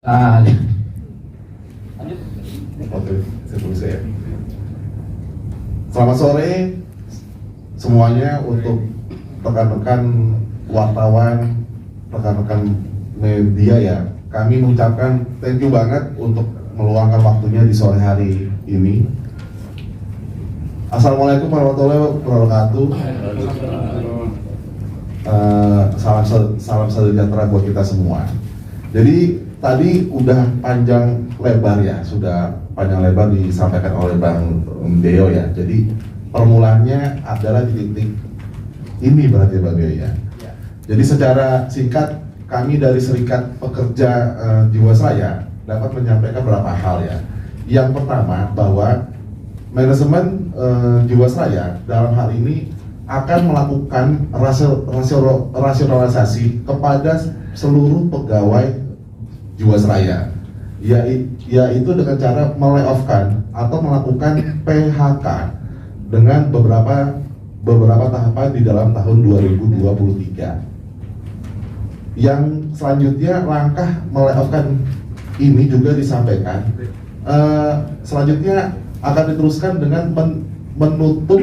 Ah, Oke, saya tulis ya. Selamat sore semuanya untuk rekan-rekan wartawan, rekan-rekan media ya. Kami mengucapkan thank you banget untuk meluangkan waktunya di sore hari ini. Assalamualaikum warahmatullahi wabarakatuh. Salam sejahtera buat kita semua. Jadi tadi udah panjang lebar ya, sudah panjang lebar disampaikan oleh Bang Deo ya. Jadi permulaannya adalah di titik ini berarti Bang Deo ya. Jadi secara singkat kami dari Serikat Pekerja Jiwasraya dapat menyampaikan beberapa hal ya. Yang pertama bahwa manajemen Jiwasraya dalam hal ini akan melakukan rasionalisasi kepada seluruh pegawai Jiwasraya, yaitu dengan cara melayoff-kan atau melakukan PHK dengan beberapa tahapan di dalam tahun 2023. Yang selanjutnya langkah melayoff-kan ini juga disampaikan selanjutnya akan diteruskan dengan menutup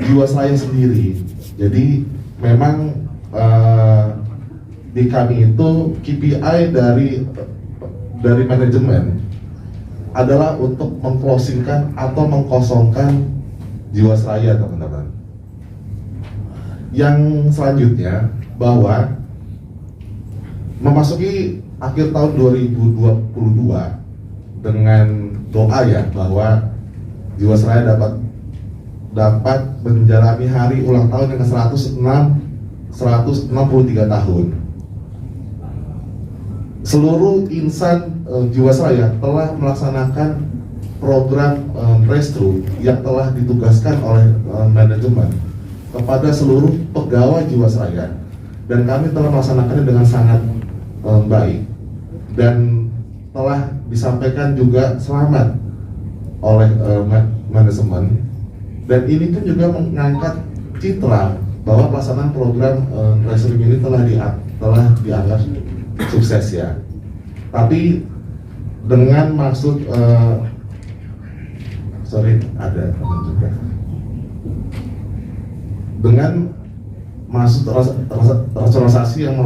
Jiwasraya sendiri. Jadi memang di kami itu KPI dari manajemen adalah untuk mengclosingkan atau mengkosongkan Jiwasraya, teman-teman. Yang selanjutnya bahwa memasuki akhir tahun 2022 dengan doa ya bahwa Jiwasraya dapat menjalani hari ulang tahun dengan 163 tahun. Seluruh insan Jiwasraya telah melaksanakan program restru yang telah ditugaskan oleh manajemen kepada seluruh pegawai Jiwasraya, dan kami telah melaksanakannya dengan sangat baik dan telah disampaikan juga selamat oleh manajemen, dan ini pun juga mengangkat citra bahwa pelaksanaan program restru ini telah dianggap sukses ya. Tapi dengan maksud ada teman juga dengan maksud rasionalisasi yang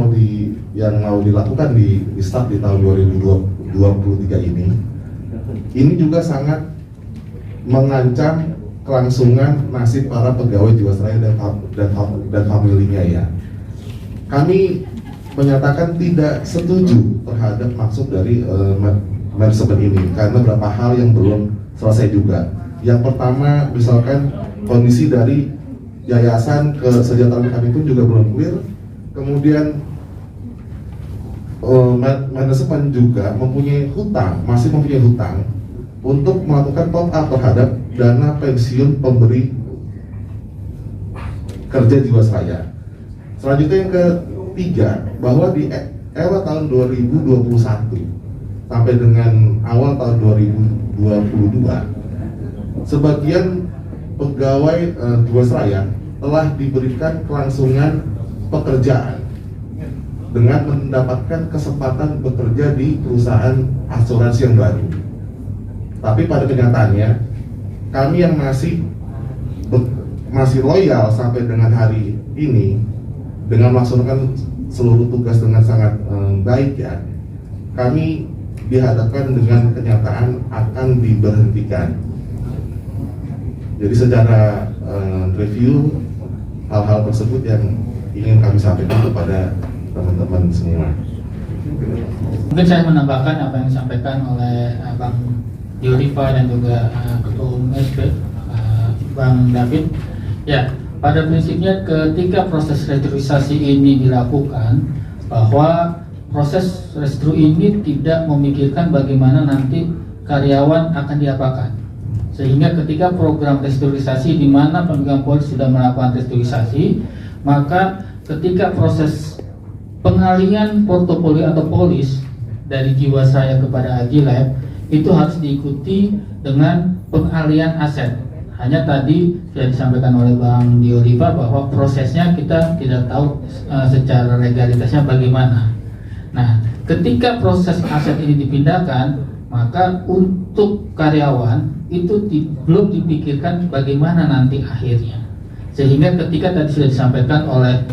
mau dilakukan di start di tahun 2023 ini juga sangat mengancam kelangsungan nasib para pegawai Jiwasraya dan familinya ya. Kami menyatakan tidak setuju terhadap maksud dari manajemen ini karena beberapa hal yang belum selesai juga. Yang pertama, misalkan kondisi dari yayasan kesejahteraan kami pun juga belum clear. Kemudian manajemen juga masih mempunyai hutang untuk melakukan top up terhadap dana pensiun pemberi kerja Jiwasraya. Selanjutnya yang ketiga, bahwa di era tahun 2021 sampai dengan awal tahun 2022, sebagian pegawai Jiwasraya telah diberikan kelangsungan pekerjaan dengan mendapatkan kesempatan bekerja di perusahaan asuransi yang baru. Tapi pada kenyataannya, kami yang masih loyal sampai dengan hari ini dengan melaksanakan seluruh tugas dengan sangat baik ya, kami dihadapkan dengan kenyataan akan diberhentikan. Jadi secara review hal-hal tersebut yang ingin kami sampaikan kepada teman-teman semua. mungkin saya menambahkan apa yang disampaikan oleh Bang Diorifa dan juga Ketua Umum SP Bang David. Ya, pada prinsipnya ketika proses restrukturisasi ini dilakukan, bahwa proses restru ini tidak memikirkan bagaimana nanti karyawan akan diapakan. Sehingga ketika program restrukturisasi di mana pemegang polis sudah melakukan restrukturisasi, maka ketika proses pengalihan portofolio atau polis dari Jiwasraya kepada Agilab itu harus diikuti dengan pengalihan aset. Hanya tadi sudah disampaikan oleh Bang Diorifa bahwa prosesnya kita tidak tahu secara legalitasnya bagaimana. Nah, Ketika proses aset ini dipindahkan, maka untuk karyawan itu belum dipikirkan bagaimana nanti akhirnya. Sehingga ketika tadi sudah disampaikan oleh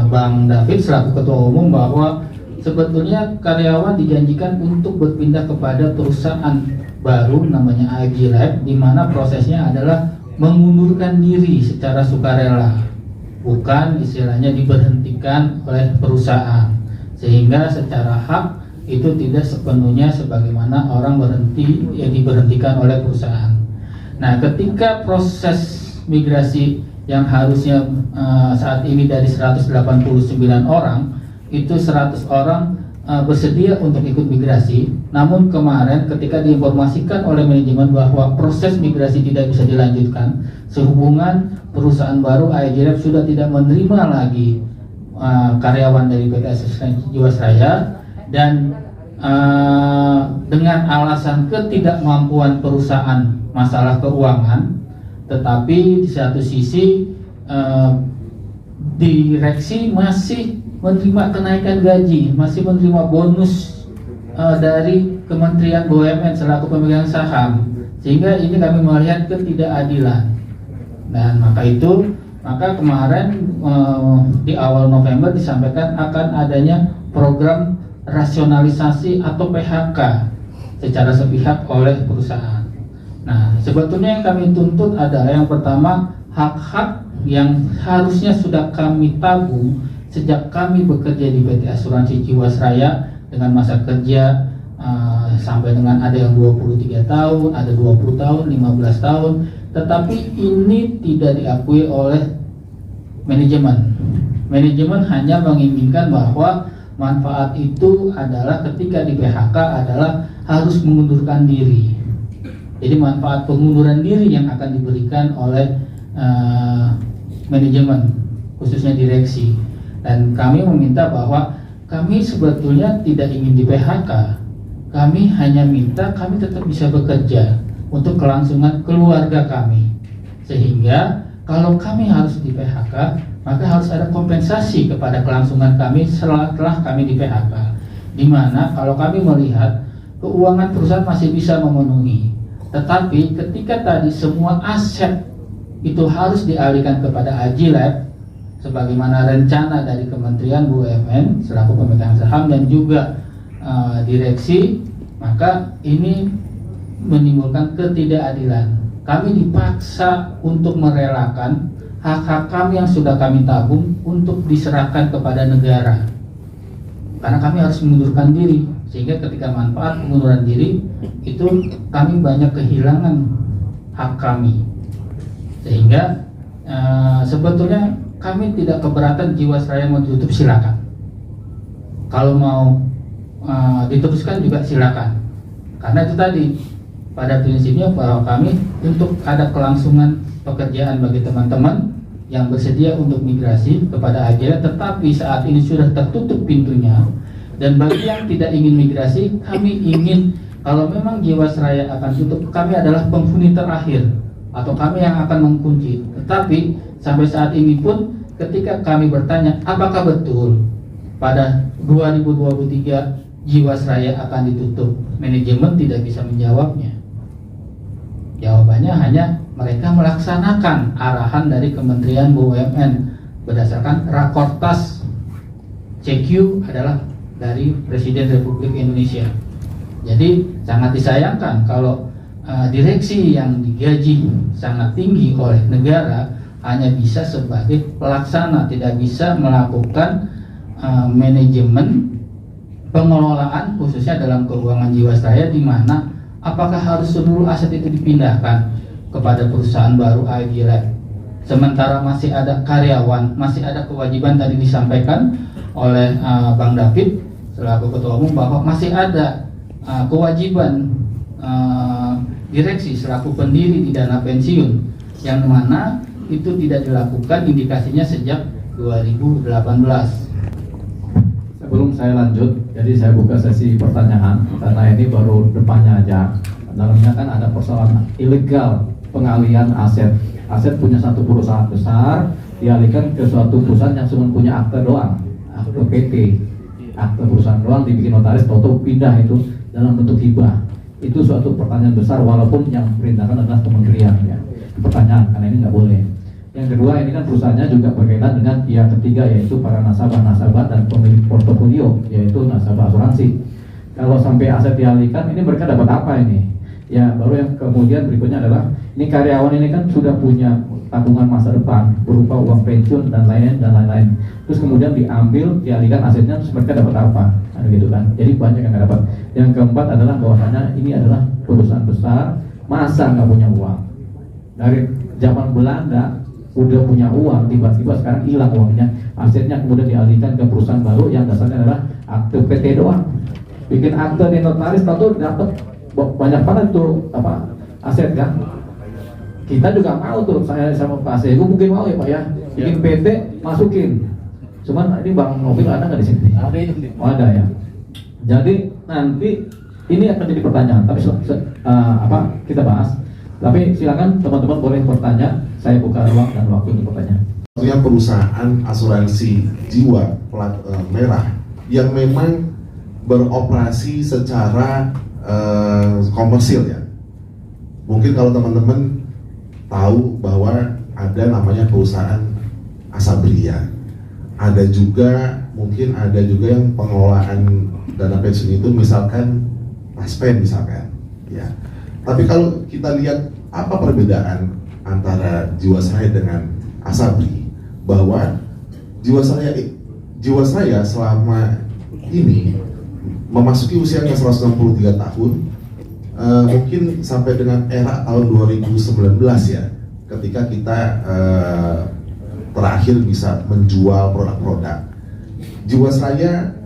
Bang David selaku Ketua Umum bahwa sebetulnya karyawan dijanjikan untuk berpindah kepada perusahaan baru namanya AFG Lab, di mana prosesnya adalah mengundurkan diri secara sukarela, bukan istilahnya diberhentikan oleh perusahaan, sehingga secara hak itu tidak sepenuhnya sebagaimana orang berhenti yang diberhentikan oleh perusahaan. Nah, ketika proses migrasi yang harusnya saat ini dari 189 orang itu 100 orang bersedia untuk ikut migrasi, namun kemarin ketika diinformasikan oleh manajemen bahwa proses migrasi tidak bisa dilanjutkan sehubungan perusahaan baru AFG Lab sudah tidak menerima lagi karyawan dari PT Asuransi Jiwasraya, dan dengan alasan ketidakmampuan perusahaan masalah keuangan, tetapi di satu sisi direksi masih menerima kenaikan gaji, masih menerima bonus dari Kementerian BUMN selaku pemegang saham, sehingga ini kami melihat ketidakadilan. Dan maka kemarin di awal November disampaikan akan adanya program rasionalisasi atau PHK secara sepihak oleh perusahaan. Nah, sebetulnya yang kami tuntut adalah yang pertama, hak-hak yang harusnya sudah kami tabung sejak kami bekerja di PT Asuransi Jiwasraya dengan masa kerja sampai dengan ada yang 23 tahun, ada 20 tahun, 15 tahun, tetapi ini tidak diakui oleh manajemen. Manajemen hanya menginginkan bahwa manfaat itu adalah ketika di PHK adalah harus mengundurkan diri. Jadi manfaat pengunduran diri yang akan diberikan oleh manajemen, khususnya direksi. Dan kami meminta bahwa kami sebetulnya tidak ingin di PHK. Kami hanya minta kami tetap bisa bekerja untuk kelangsungan keluarga kami. Sehingga kalau kami harus di PHK, maka harus ada kompensasi kepada kelangsungan kami setelah kami di PHK. Di mana kalau kami melihat keuangan perusahaan masih bisa memenuhi, tetapi ketika tadi semua aset itu harus dialihkan kepada AFG Lab sebagaimana rencana dari Kementerian BUMN selaku pemegang saham dan juga direksi, maka ini menimbulkan ketidakadilan. Kami dipaksa untuk merelakan hak-hak kami yang sudah kami tabung untuk diserahkan kepada negara, karena kami harus mengundurkan diri, sehingga ketika manfaat pengunduran diri itu kami banyak kehilangan hak kami. Sehingga sebetulnya kami tidak keberatan Jiwasraya mau ditutup, silakan. Kalau mau diteruskan juga silakan. Karena itu tadi pada prinsipnya bahwa kami untuk ada kelangsungan pekerjaan bagi teman-teman yang bersedia untuk migrasi kepada AFG Lab, tetapi saat ini sudah tertutup pintunya. Dan bagi yang tidak ingin migrasi, kami ingin kalau memang Jiwasraya akan tutup, kami adalah penghuni terakhir atau kami yang akan mengunci. Tetapi sampai saat ini pun ketika kami bertanya apakah betul pada 2023 Jiwasraya akan ditutup, manajemen tidak bisa menjawabnya. Jawabannya hanya mereka melaksanakan arahan dari Kementerian BUMN berdasarkan Rakortas CQ adalah dari Presiden Republik Indonesia. Jadi sangat disayangkan kalau direksi yang digaji sangat tinggi oleh negara hanya bisa sebagai pelaksana, tidak bisa melakukan manajemen pengelolaan khususnya dalam keuangan Jiwasraya, di mana apakah harus seluruh aset itu dipindahkan kepada perusahaan baru AFG Lab, sementara masih ada karyawan, masih ada kewajiban tadi disampaikan oleh Bang David selaku Ketua Umum bahwa masih ada kewajiban direksi selaku pendiri di dana pensiun, yang mana itu tidak dilakukan indikasinya sejak 2018. Sebelum saya lanjut, jadi saya buka sesi pertanyaan karena ini baru depannya aja. Dalamnya kan ada persoalan ilegal pengalihan aset. Aset punya satu perusahaan besar dialihkan ke suatu perusahaan yang cuma punya akte doang, akte PT. akte perusahaan doang dibikin notaris, tahu-tahu pindah itu dalam bentuk hibah. Itu suatu pertanyaan besar, walaupun yang perintahkan adalah kementerian ya. Pertanyaan, karena ini nggak boleh. Yang kedua, ini kan perusahaannya juga berkaitan dengan pihak ketiga, yaitu para nasabah-nasabah dan pemilik portofolio, yaitu nasabah asuransi. Kalau sampai aset dialihkan, ini mereka dapat apa ini? Ya, baru yang kemudian berikutnya adalah, ini karyawan ini kan sudah punya tabungan masa depan berupa uang pensiun dan lain-lain. Terus kemudian diambil, dialihkan asetnya, terus mereka dapat apa? Nah, gitu kan. Jadi banyak yang nggak dapat. Yang keempat adalah bahwasanya ini adalah perusahaan besar, masa nggak punya uang. Dari zaman Belanda udah punya uang, tiba-tiba sekarang hilang uangnya, asetnya kemudian dialihkan ke perusahaan baru yang dasarnya adalah akte PT doang. Bikin akte di notaris, tahu dapat banyak banget tuh apa aset kan. Kita juga mau tuh, saya sama Pak Sego mungkin mau ya Pak ya, bikin PT masukin. Cuman ini Bang Mobil ada nggak di sini? Ada ini. Oh, ada ya. Jadi nanti ini akan jadi pertanyaan, tapi kita bahas. Tapi silakan teman-teman boleh bertanya, saya buka ruang dan waktu untuk pertanyaan. Artinya perusahaan asuransi jiwa plat merah yang memang beroperasi secara komersil ya. Mungkin kalau teman-teman tahu bahwa ada namanya perusahaan Asabria, ada juga mungkin ada juga yang pengelolaan dana pensiun itu misalkan Taspen misalkan, ya. Tapi kalau kita lihat apa perbedaan antara Jiwasraya dengan Asabri, bahwa Jiwasraya selama ini memasuki usianya 163 tahun, mungkin sampai dengan era tahun 2019 ya, ketika kita terakhir bisa menjual produk-produk. Jiwasraya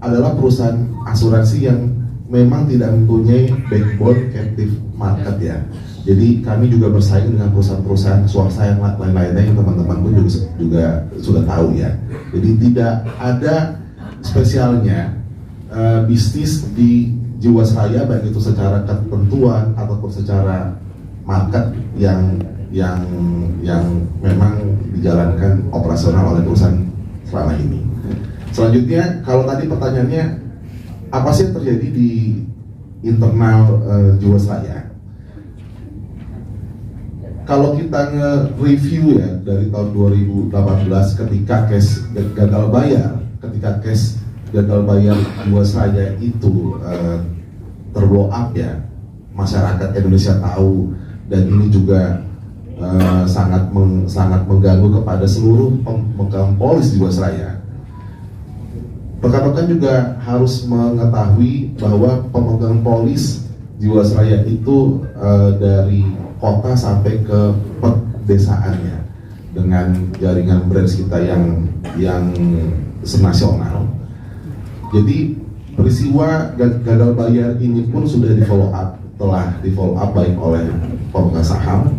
adalah perusahaan asuransi yang memang tidak mempunyai backbone captive market ya. Jadi kami juga bersaing dengan perusahaan-perusahaan swasta yang lain-lainnya yang teman-teman pun juga sudah tahu ya. Jadi tidak ada spesialnya bisnis di Jiwasraya, baik itu secara ketentuan ataupun secara market yang memang dijalankan operasional oleh perusahaan selama ini. Selanjutnya, kalau tadi pertanyaannya apa sih yang terjadi di internal Jiwasraya? Kalau kita nge-review ya dari tahun 2018 ketika case gagal bayar, Jiwasraya itu terblow up ya, masyarakat Indonesia tahu, dan ini juga sangat mengganggu kepada seluruh pemegang polis Jiwasraya. Rekan-rekan juga harus mengetahui bahwa pemegang polis Jiwasraya itu dari kota sampai ke pedesaannya dengan jaringan branch kita yang senasional. Jadi peristiwa gagal bayar ini pun sudah telah di follow up baik oleh pemegang saham,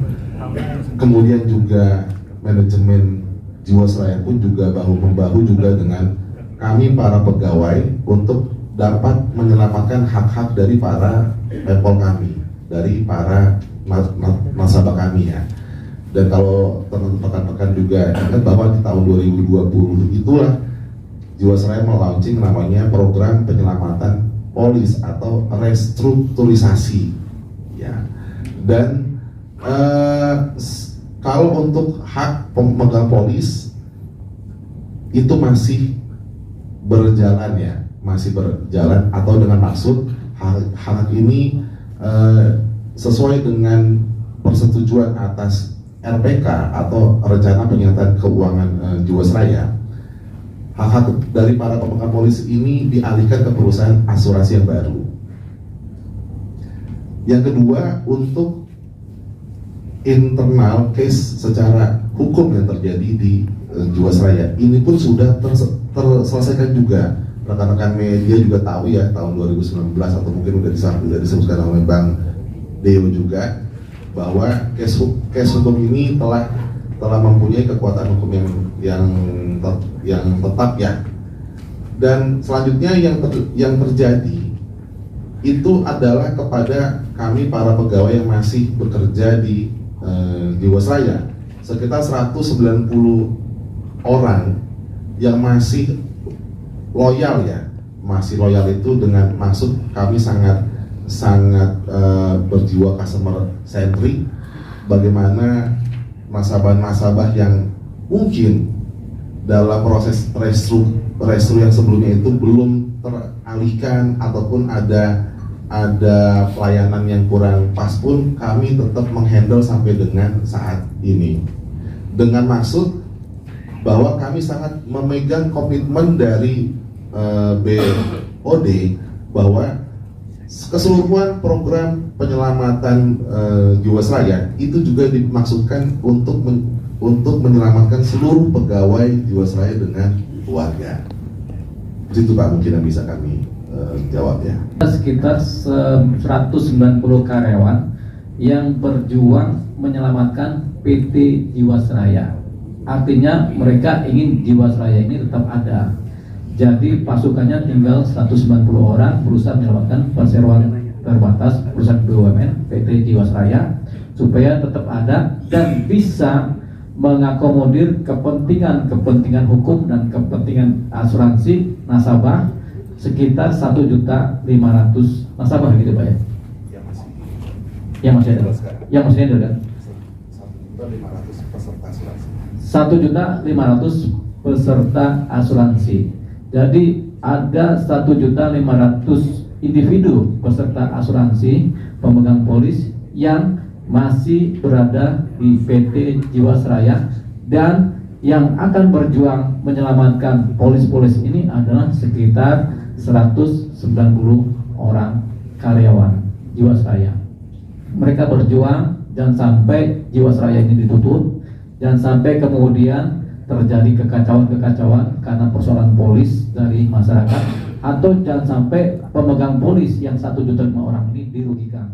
kemudian juga manajemen Jiwasraya pun juga bahu-membahu juga dengan kami para pegawai untuk dapat menyelamatkan hak-hak dari para people kami, dari para nasabah kami ya. Dan kalau teman-teman juga ingat bahwa di tahun 2020 itulah Jiwasraya melaunching namanya program penyelamatan polis atau restrukturisasi ya. Dan kalau untuk hak pemegang polis itu masih berjalan ya, atau dengan maksud hak ini sesuai dengan persetujuan atas RPK atau rencana penyiasatan keuangan Jiwasraya. Hak-hak dari para pemegang polis ini dialihkan ke perusahaan asuransi yang baru. Yang kedua, untuk internal case secara hukum yang terjadi di Jiwasraya ini pun sudah terselesaikan juga. Rekan-rekan media juga tahu ya, tahun 2019 atau mungkin sudah disebutkan oleh Bang Deo juga, bahwa case hukum ini telah mempunyai kekuatan hukum yang tetap ya. Dan selanjutnya yang terjadi itu adalah kepada kami para pegawai yang masih bekerja di Jiwasraya, sekitar 190 orang yang masih loyal ya, masih loyal itu dengan maksud kami sangat berjiwa customer centric. Bagaimana nasabah-nasabah yang mungkin dalam proses restru yang sebelumnya itu belum teralihkan ataupun ada pelayanan yang kurang pas pun kami tetap menghandle sampai dengan saat ini, dengan maksud bahwa kami sangat memegang komitmen dari BOD bahwa keseluruhan program penyelamatan Jiwasraya itu juga dimaksudkan untuk menyelamatkan seluruh pegawai Jiwasraya dengan keluarga. Itu Pak mungkin yang bisa kami jawab ya. Sekitar 190 karyawan yang berjuang menyelamatkan PT Jiwasraya. Artinya mereka ingin Jiwasraya ini tetap ada. Jadi pasukannya tinggal 190 orang berusaha menyelamatkan perseroan terbatas perusahaan BUMN PT Jiwasraya supaya tetap ada dan bisa mengakomodir kepentingan hukum dan kepentingan asuransi nasabah sekitar 1.500.000 nasabah gitu Pak ya? Yang masih ada. Yang masih ada kan? 1.500 peserta asuransi. 1.500 peserta asuransi. Jadi ada 1.500 individu peserta asuransi pemegang polis yang masih berada di PT Jiwasraya, dan yang akan berjuang menyelamatkan polis-polis ini adalah sekitar 190 orang karyawan Jiwasraya. Mereka berjuang jangan sampai Jiwasraya ini ditutup, jangan sampai kemudian terjadi kekacauan karena persoalan polis dari masyarakat, atau jangan sampai pemegang polis yang 1.500.000 orang ini dirugikan.